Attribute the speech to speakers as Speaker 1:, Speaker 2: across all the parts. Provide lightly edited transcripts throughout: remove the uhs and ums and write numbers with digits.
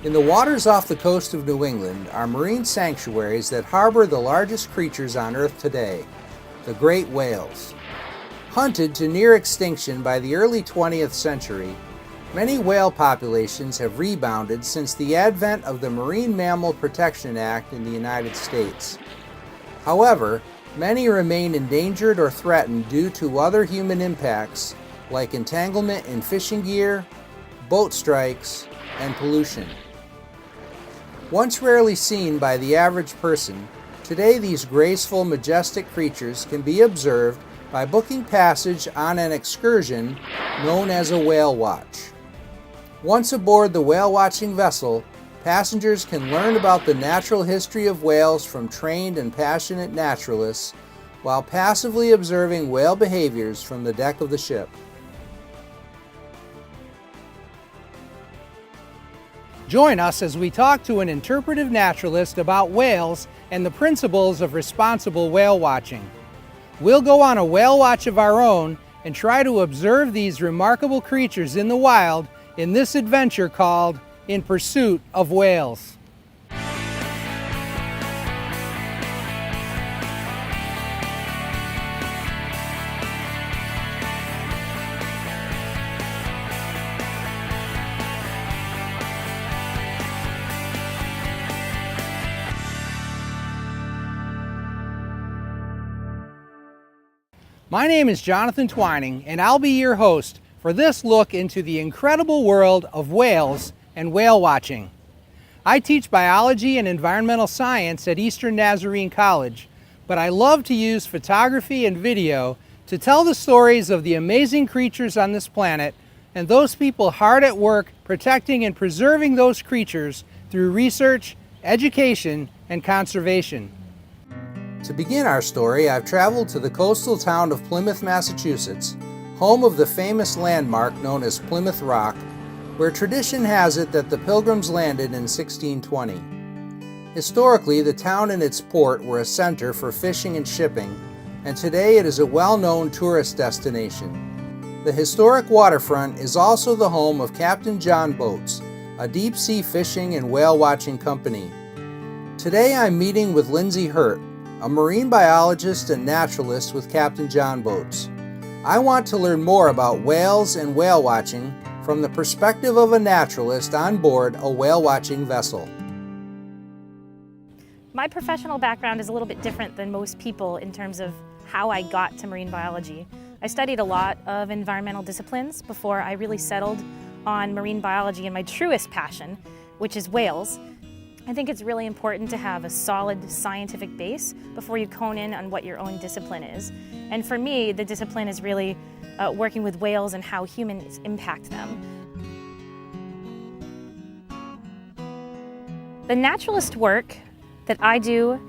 Speaker 1: In the waters off the coast of New England are marine sanctuaries that harbor the largest creatures on Earth today, the great whales. Hunted to near extinction by the early 20th century, many whale populations have rebounded since the advent of the Marine Mammal Protection Act in the United States. However, many remain endangered or threatened due to other human impacts like entanglement in fishing gear, boat strikes, and pollution. Once rarely seen by the average person, today these graceful, majestic creatures can be observed by booking passage on an excursion known as a whale watch. Once aboard the whale watching vessel, passengers can learn about the natural history of whales from trained and passionate naturalists while passively observing whale behaviors from the deck of the ship. Join us as we talk to an interpretive naturalist about whales and the principles of responsible whale watching. We'll go on a whale watch of our own and try to observe these remarkable creatures in the wild in this adventure called In Pursuit of Whales. My name is Jonathan Twining, and I'll be your host for this look into the incredible world of whales and whale watching. I teach biology and environmental science at Eastern Nazarene College, but I love to use photography and video to tell the stories of the amazing creatures on this planet and those people hard at work protecting and preserving those creatures through research, education, and conservation. To begin our story, I've traveled to the coastal town of Plymouth, Massachusetts, home of the famous landmark known as Plymouth Rock, where tradition has it that the Pilgrims landed in 1620. Historically, the town and its port were a center for fishing and shipping, and today it is a well-known tourist destination. The historic waterfront is also the home of Captain John Boats, a deep-sea fishing and whale-watching company. Today I'm meeting with Lindsay Hurt, a marine biologist and naturalist with Captain John Boats. I want to learn more about whales and whale watching from the perspective of a naturalist on board a whale watching vessel.
Speaker 2: My professional background is a little bit different than most people in terms of how I got to marine biology. I studied a lot of environmental disciplines before I really settled on marine biology and my truest passion, which is whales. I think it's really important to have a solid scientific base before you hone in on what your own discipline is. And for me, the discipline is really working with whales and how humans impact them. The naturalist work that I do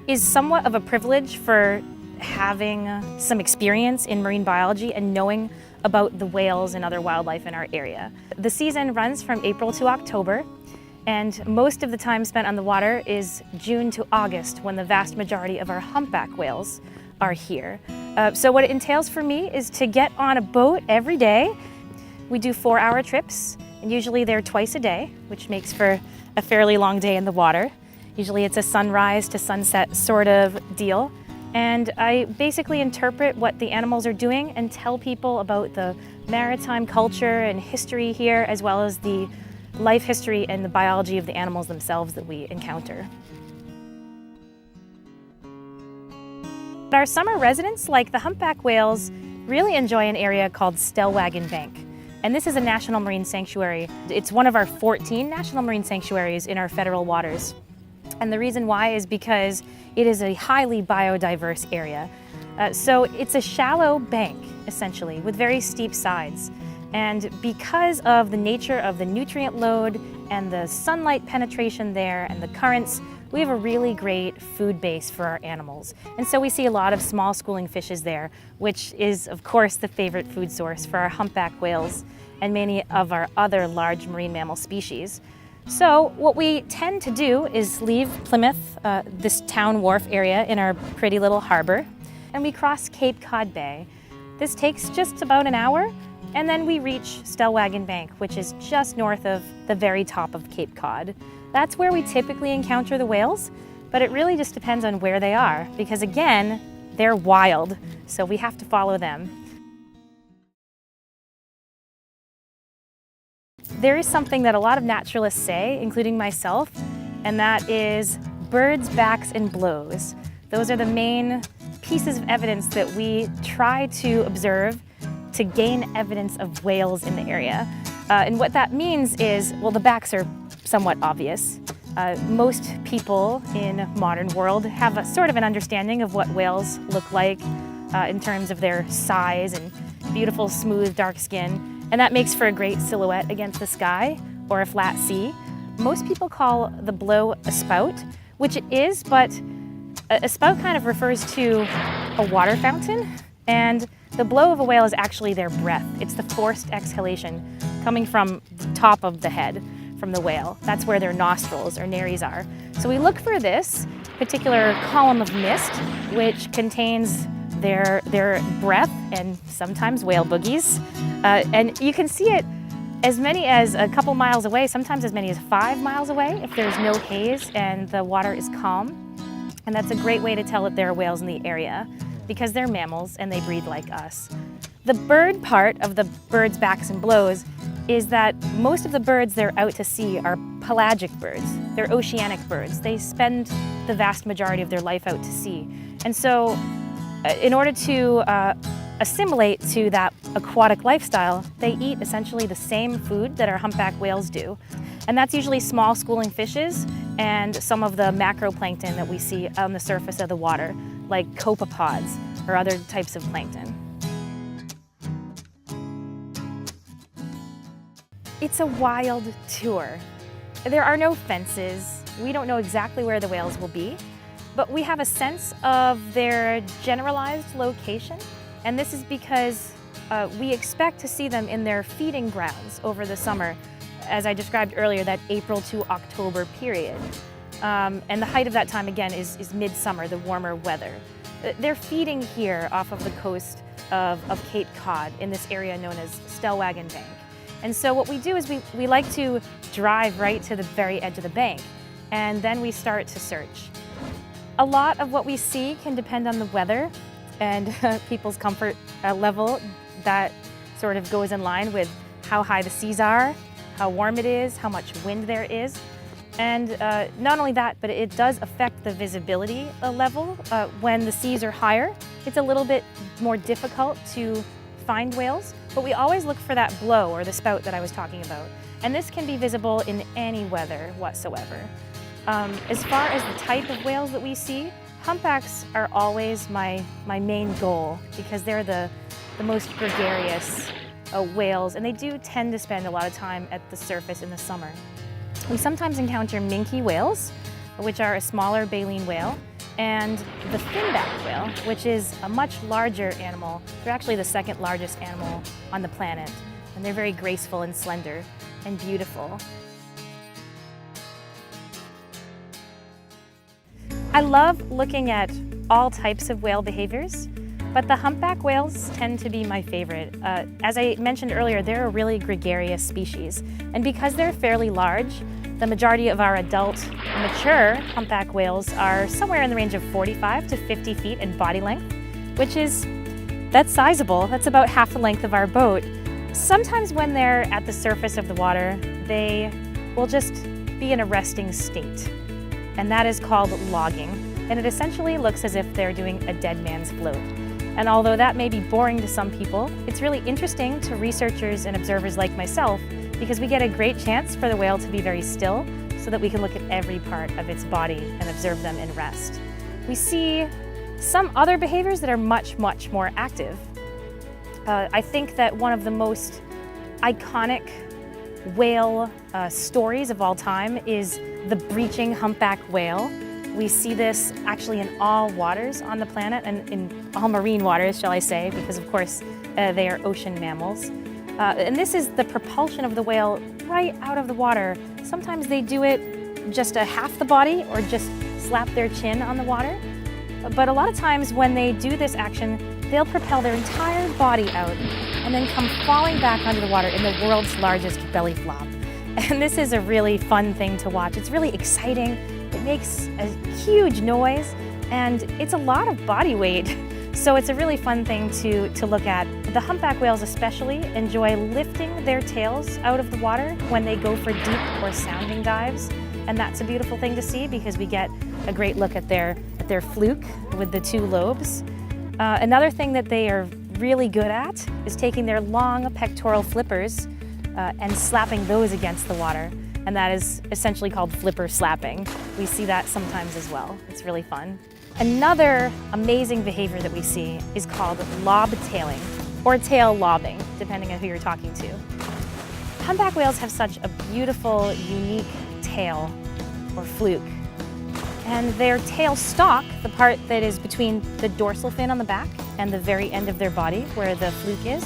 Speaker 2: is somewhat of a privilege for having some experience in marine biology and knowing about the whales and other wildlife in our area. The season runs from April to October. And most of the time spent on the water is June to August, when the vast majority of our humpback whales are here. So what it entails for me is to get on a boat every day. We do 4-hour trips, and usually they're twice a day, which makes for a fairly long day in the water. Usually it's a sunrise to sunset sort of deal. And I basically interpret what the animals are doing and tell people about the maritime culture and history here, as well as the life history and the biology of the animals themselves that we encounter. Our summer residents, like the humpback whales, really enjoy an area called Stellwagen Bank. And this is a national marine sanctuary. It's one of our 14 national marine sanctuaries in our federal waters. And the reason why is because it is a highly biodiverse area. So it's a shallow bank, essentially, with very steep sides. And because of the nature of the nutrient load and the sunlight penetration there and the currents, we have a really great food base for our animals. And so we see a lot of small schooling fishes there, which is, of course, the favorite food source for our humpback whales and many of our other large marine mammal species. So what we tend to do is leave Plymouth, this town wharf area, in our pretty little harbor, and we cross Cape Cod Bay. This takes just about an hour, And then we reach Stellwagen Bank, which is just north of the very top of Cape Cod. That's where we typically encounter the whales, but it really just depends on where they are, because again, they're wild, so we have to follow them. There is something that a lot of naturalists say, including myself, and that is birds' backs and blows. Those are the main pieces of evidence that we try to observe to gain evidence of whales in the area. And what that means is, well, the backs are somewhat obvious. Most people in modern world have a sort of an understanding of what whales look like in terms of their size and beautiful, smooth, dark skin. And that makes for a great silhouette against the sky or a flat sea. Most people call the blow a spout, which it is, but a spout kind of refers to a water fountain. And the blow of a whale is actually their breath. It's the forced exhalation coming from the top of the head from the whale. That's where their nostrils or nares are. So we look for this particular column of mist, which contains their breath and sometimes whale boogies. And you can see it as many as a couple miles away, sometimes as many as 5 miles away if there's no haze and the water is calm. And that's a great way to tell that there are whales in the area because they're mammals and they breathe like us. The bird part of the birds' backs and blows is that most of the birds they're out to sea are pelagic birds. They're oceanic birds. They spend the vast majority of their life out to sea. And so in order to assimilate to that aquatic lifestyle, they eat essentially the same food that our humpback whales do. And that's usually small schooling fishes and some of the macroplankton that we see on the surface of the water, like copepods or other types of plankton. It's a wild tour. There are no fences. We don't know exactly where the whales will be, but we have a sense of their generalized location. And this is because we expect to see them in their feeding grounds over the summer, as I described earlier, that April to October period. And the height of that time, again, is midsummer, the warmer weather. They're feeding here off of the coast of Cape Cod in this area known as Stellwagen Bank. And so what we do is we like to drive right to the very edge of the bank, and then we start to search. A lot of what we see can depend on the weather and people's comfort level. That sort of goes in line with how high the seas are, how warm it is, how much wind there is. And not only that, but it does affect the visibility level. When the seas are higher, it's a little bit more difficult to find whales, but we always look for that blow or the spout that I was talking about. And this can be visible in any weather whatsoever. As far as the type of whales that we see, humpbacks are always my main goal because they're the most gregarious whales, and they do tend to spend a lot of time at the surface in the summer. We sometimes encounter minke whales, which are a smaller baleen whale, and the finback whale, which is a much larger animal. They're actually the second largest animal on the planet, and they're very graceful and slender and beautiful. I love looking at all types of whale behaviors, but the humpback whales tend to be my favorite. As I mentioned earlier, they're a really gregarious species, and because they're fairly large, the majority of our adult, mature humpback whales are somewhere in the range of 45 to 50 feet in body length, that's sizable. That's about half the length of our boat. Sometimes when they're at the surface of the water, they will just be in a resting state, and that is called logging. And it essentially looks as if they're doing a dead man's float. And although that may be boring to some people, it's really interesting to researchers and observers like myself because we get a great chance for the whale to be very still so that we can look at every part of its body and observe them in rest. We see some other behaviors that are much, much more active. I think that one of the most iconic whale stories of all time is the breaching humpback whale. We see this actually in all waters on the planet and in all marine waters, shall I say, because of course they are ocean mammals. And this is the propulsion of the whale right out of the water. Sometimes they do it just a half the body or just slap their chin on the water. But a lot of times when they do this action, they'll propel their entire body out and then come falling back under the water in the world's largest belly flop. And this is a really fun thing to watch. It's really exciting. It makes a huge noise, and it's a lot of body weight. So it's a really fun thing to look at. The humpback whales especially enjoy lifting their tails out of the water when they go for deep or sounding dives. And that's a beautiful thing to see because we get a great look at their fluke with the two lobes. Another thing that they are really good at is taking their long pectoral flippers and slapping those against the water. And that is essentially called flipper slapping. We see that sometimes as well. It's really fun. Another amazing behavior that we see is called lobtailing, or tail lobbing, depending on who you're talking to. Humpback whales have such a beautiful, unique tail, or fluke. And their tail stalk, the part that is between the dorsal fin on the back and the very end of their body, where the fluke is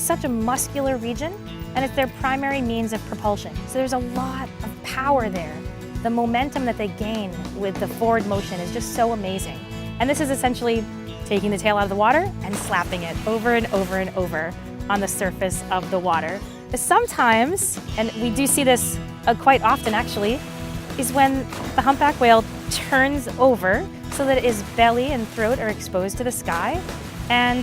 Speaker 2: such a muscular region, and it's their primary means of propulsion. So there's a lot of power there. The momentum that they gain with the forward motion is just so amazing. And this is essentially taking the tail out of the water and slapping it over and over and over on the surface of the water. Sometimes, and we do see this quite often actually, is when the humpback whale turns over so that its belly and throat are exposed to the sky, and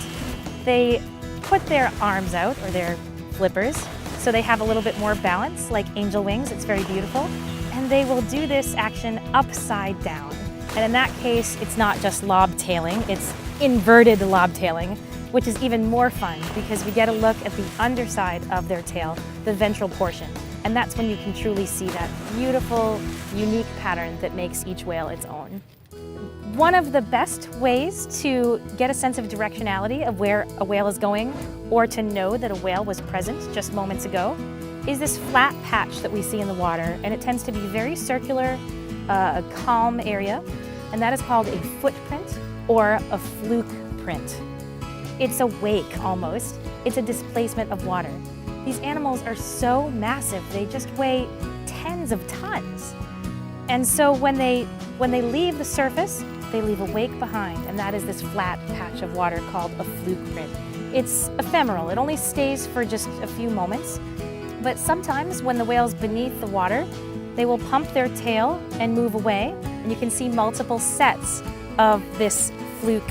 Speaker 2: they put their arms out, or their flippers, so they have a little bit more balance, like angel wings. It's very beautiful. And they will do this action upside down. And in that case, it's not just lobtailing, it's inverted lobtailing, which is even more fun because we get a look at the underside of their tail, the ventral portion. And that's when you can truly see that beautiful, unique pattern that makes each whale its own. One of the best ways to get a sense of directionality of where a whale is going, or to know that a whale was present just moments ago, is this flat patch that we see in the water, and it tends to be very circular, a calm area, and that is called a footprint or a fluke print. It's a wake almost. It's a displacement of water. These animals are so massive, they just weigh tens of tons. And so when they leave the surface, they leave a wake behind, and that is this flat patch of water called a fluke print. It's ephemeral, it only stays for just a few moments. But sometimes when the whale's beneath the water, they will pump their tail and move away, and you can see multiple sets of this fluke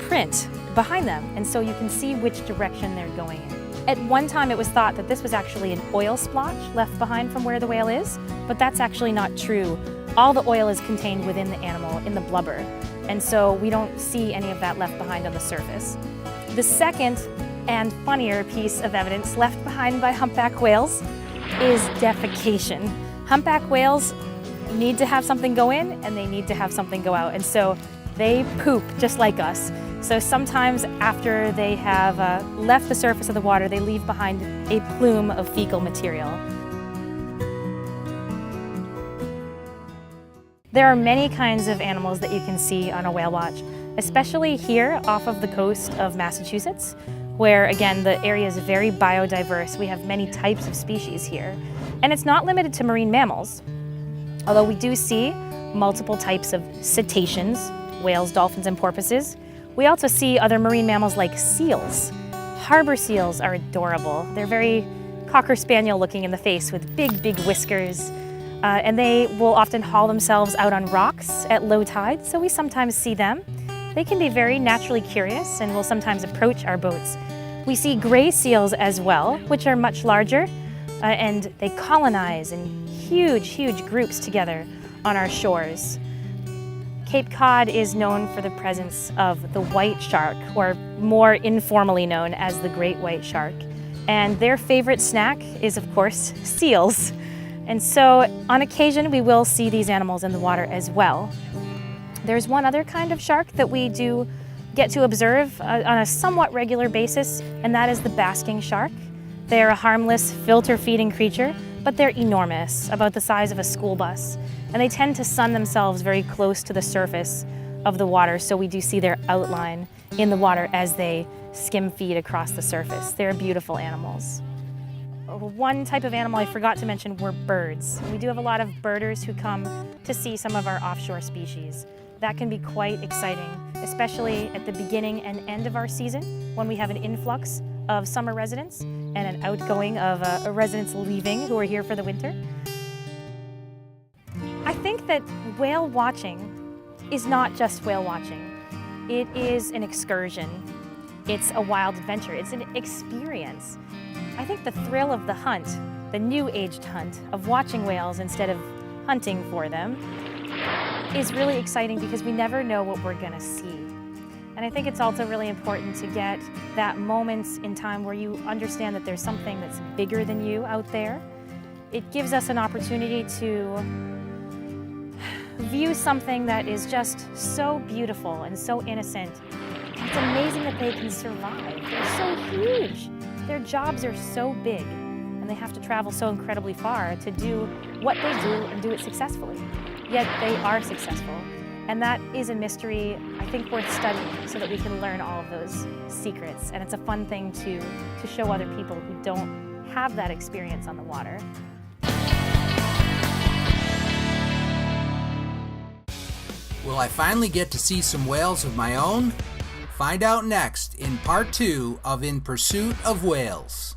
Speaker 2: print behind them, and so you can see which direction they're going in. At one time it was thought that this was actually an oil splotch left behind from where the whale is, but that's actually not true. All the oil is contained within the animal, in the blubber, and so we don't see any of that left behind on the surface. The second and funnier piece of evidence left behind by humpback whales is defecation. Humpback whales need to have something go in and they need to have something go out, and so they poop just like us. So sometimes after they have left the surface of the water, they leave behind a plume of fecal material. There are many kinds of animals that you can see on a whale watch, especially here off of the coast of Massachusetts, where again the area is very biodiverse. We have many types of species here. And it's not limited to marine mammals, although we do see multiple types of cetaceans, whales, dolphins, and porpoises. We also see other marine mammals like seals. Harbor seals are adorable. They're very Cocker Spaniel looking in the face with big, big whiskers. And they will often haul themselves out on rocks at low tide, so we sometimes see them. They can be very naturally curious and will sometimes approach our boats. We see gray seals as well, which are much larger, and they colonize in huge, huge groups together on our shores. Cape Cod is known for the presence of the white shark, or more informally known as the great white shark. And their favorite snack is, of course, seals. And so on occasion, we will see these animals in the water as well. There's one other kind of shark that we do get to observe on a somewhat regular basis, and that is the basking shark. They're a harmless, filter-feeding creature, but they're enormous, about the size of a school bus. And they tend to sun themselves very close to the surface of the water, so we do see their outline in the water as they skim feed across the surface. They're beautiful animals. One type of animal I forgot to mention were birds. We do have a lot of birders who come to see some of our offshore species. That can be quite exciting, especially at the beginning and end of our season when we have an influx of summer residents and an outgoing of residents leaving who are here for the winter. I think that whale watching is not just whale watching. It is an excursion. It's a wild adventure. It's an experience. I think the thrill of the hunt, the new aged hunt of watching whales instead of hunting for them, is really exciting because we never know what we're gonna see. And I think it's also really important to get that moment in time where you understand that there's something that's bigger than you out there. It gives us an opportunity to view something that is just so beautiful and so innocent. It's amazing that they can survive. They're so huge. Their jobs are so big, and they have to travel so incredibly far to do what they do and do it successfully. Yet they are successful. And that is a mystery, I think, worth studying so that we can learn all of those secrets. And it's a fun thing to show other people who don't have that experience on the water.
Speaker 1: Will I finally get to see some whales of my own? Find out next in part 2 of In Pursuit of Whales.